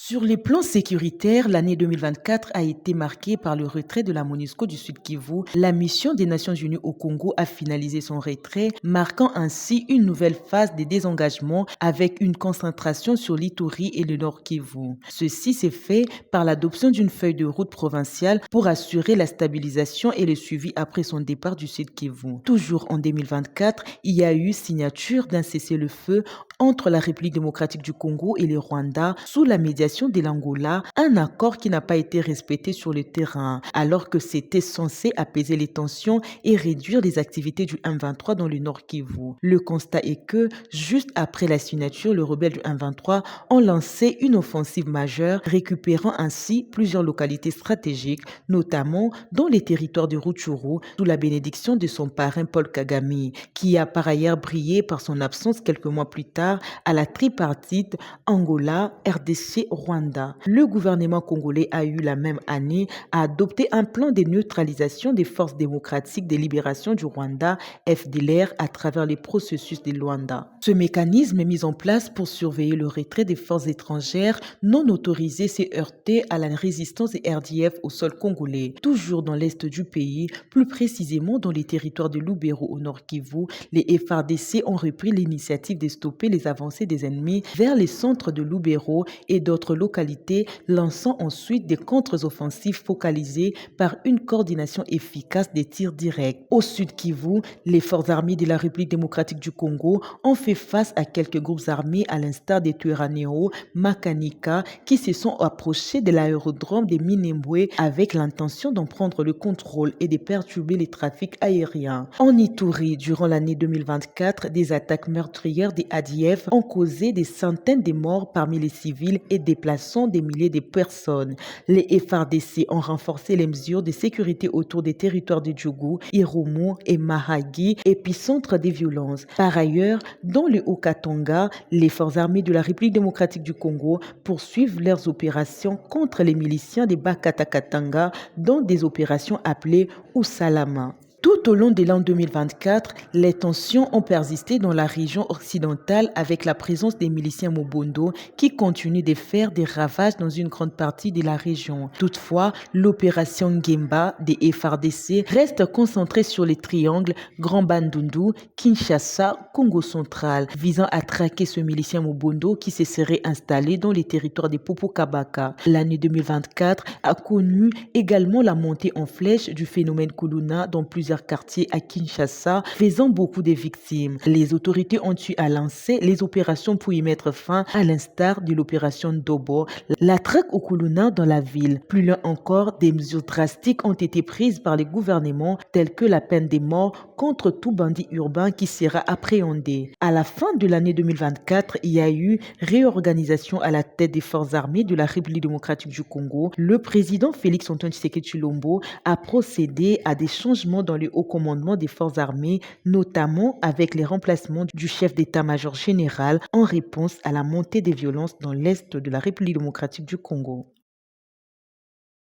Sur les plans sécuritaires, l'année 2024 a été marquée par le retrait de la MONUSCO du Sud Kivu. La mission des Nations Unies au Congo a finalisé son retrait, marquant ainsi une nouvelle phase de désengagement avec une concentration sur l'Ituri et le Nord Kivu. Ceci s'est fait par l'adoption d'une feuille de route provinciale pour assurer la stabilisation et le suivi après son départ du Sud Kivu. Toujours en 2024, il y a eu signature d'un cessez-le-feu entre la République démocratique du Congo et le Rwanda sous la médiation de l'Angola, un accord qui n'a pas été respecté sur le terrain, alors que c'était censé apaiser les tensions et réduire les activités du M23 dans le Nord Kivu. Le constat est que, juste après la signature, les rebelles du M23 ont lancé une offensive majeure, récupérant ainsi plusieurs localités stratégiques, notamment dans les territoires de Rutshuru, sous la bénédiction de son parrain Paul Kagame, qui a par ailleurs brillé par son absence quelques mois plus tard à la tripartite Angola, RDC, Rwanda. Le gouvernement congolais a eu la même année à adopter un plan de neutralisation des forces démocratiques de libération du Rwanda, FDLR, à travers les processus de Luanda. Ce mécanisme est mis en place pour surveiller le retrait des forces étrangères non autorisées s'est heurté à la résistance des RDF au sol congolais. Toujours dans l'est du pays, plus précisément dans les territoires de Lubero au nord Kivu, les FARDC ont repris l'initiative de stopper les avancées des ennemis vers les centres de Lubero et d'autres localités, lançant ensuite des contre-offensives focalisées par une coordination efficace des tirs directs. Au sud Kivu, les forces armées de la République démocratique du Congo ont fait face à quelques groupes armés à l'instar des Twirwaneho, Makanika, qui se sont approchés de l'aérodrome de Minembwe avec l'intention d'en prendre le contrôle et de perturber les trafics aériens. En Ituri, durant l'année 2024, des attaques meurtrières des ADF ont causé des centaines de morts parmi les civils et déplaçant des milliers de personnes. Les FARDC ont renforcé les mesures de sécurité autour des territoires de Djougou, Irumu et Mahagi, épicentre des violences. Par ailleurs, dans le Haut-Katanga, les forces armées de la République démocratique du Congo poursuivent leurs opérations contre les miliciens des Bakatakatanga dans des opérations appelées Usalama. Tout au long de l'an 2024, les tensions ont persisté dans la région occidentale avec la présence des miliciens Mobondo qui continuent de faire des ravages dans une grande partie de la région. Toutefois, l'opération Gemba des FARDC reste concentrée sur les triangles Grand Bandundu, Kinshasa, Congo central, visant à traquer ce milicien Mobondo qui se serait installé dans les territoires de Popo-Kabaka. L'année 2024 a connu également la montée en flèche du phénomène Kuluna dans plusieurs quartiers à Kinshasa, faisant beaucoup de victimes. Les autorités ont eu à lancer les opérations pour y mettre fin, à l'instar de l'opération Dobo, la traque au Kuluna dans la ville. Plus loin encore, des mesures drastiques ont été prises par les gouvernements, telles que la peine de mort contre tout bandit urbain qui sera appréhendé. À la fin de l'année 2024, il y a eu réorganisation à la tête des forces armées de la République démocratique du Congo. Le président Félix-Antoine Tshisekedi Tshilombo a procédé à des changements dans le haut commandement des forces armées, notamment avec les remplacements du chef d'état-major général en réponse à la montée des violences dans l'est de la République démocratique du Congo.